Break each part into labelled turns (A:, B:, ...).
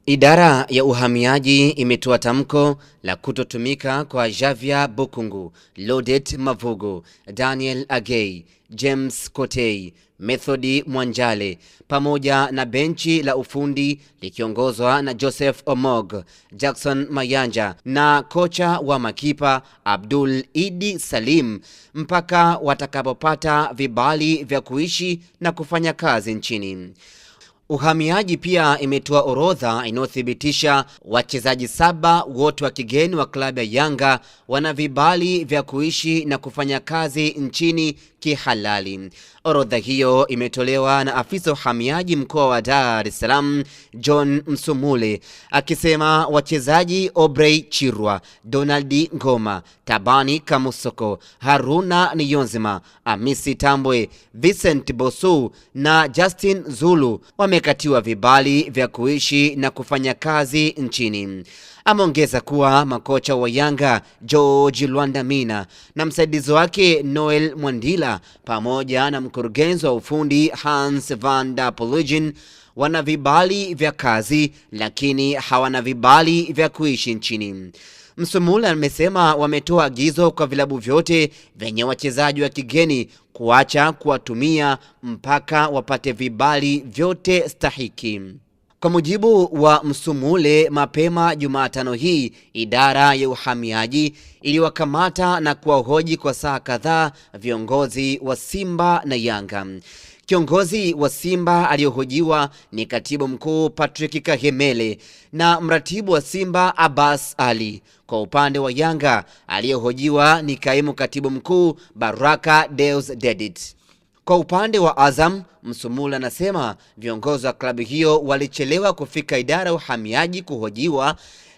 A: Idara ya uhamiaji imetoa tamko la kutotumika kwa Javier Bukungu, Lodet Mavugo, Daniel Agei, James Kotei, Methodi Mwanjale pamoja na benchi la ufundi likiongozwa na Joseph Omog, Jackson Mayanja na kocha wa makipa Abdul Idi Salim mpaka watakapopata vibali vya kuishi na kufanya kazi nchini. Uhamiaji pia imetoa orodha inayothibitisha wachezaji 7 wote wa kigeni wa klabu ya Yanga wana vibali vya kuishi na kufanya kazi nchini kihalali. Orodha hiyo imetolewa na afisa uhamiaji mkoa wa Dar es Salaam John Msumule akisema wachezaji Obrey Chirwa, Donaldi Ngoma, Tabani Kamusoko, Haruna Niyonzima, Amisi Tambwe, Vincent Bosu na Justin Zulu wamekatiwa vibali vya kuishi na kufanya kazi nchini. Ameongeza kuwa makocha wa Yanga George Lwandamina na msaidizi wake Noel Mwandila pamoja na mkurugenzi wa ufundi Hans van der Poelgen wana vibali vya kazi lakini hawana vibali vya kuishi nchini. Msumula amesema wametoa agizo kwa vilabu vyote vyenye wachezaji wa kigeni kuacha kuwatumia mpaka wapate vibali vyote stahiki. Kwa mujibu wa Msumule, mapema Jumatano hii idara ya uhamiaji iliwakamata na kuwahoji kwa saa kadhaa viongozi wa Simba na Yanga. Kiongozi wa Simba aliyohojiwa ni katibu mkuu Patrick Kahemele na mratibu wa Simba Abbas Ali. Kwa upande wa Yanga aliyohojiwa ni kaimu katibu mkuu Baraka Deus Dedit. Kwa upande wa Azam, Msumula anasema viongozi wa klabu hiyo walichelewa kufika idara ya uhamiaji kuhojiwa,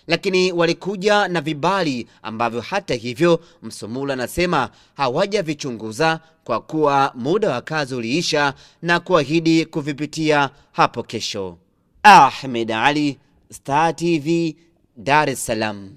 A: lakini walikuja na vibali ambavyo hata hivyo Msumula anasema hawajavichunguza kwa kuwa muda wa kazi uliisha na kuahidi kuvipitia hapo kesho. Ahmed Ali, Star TV, Dar es Salaam.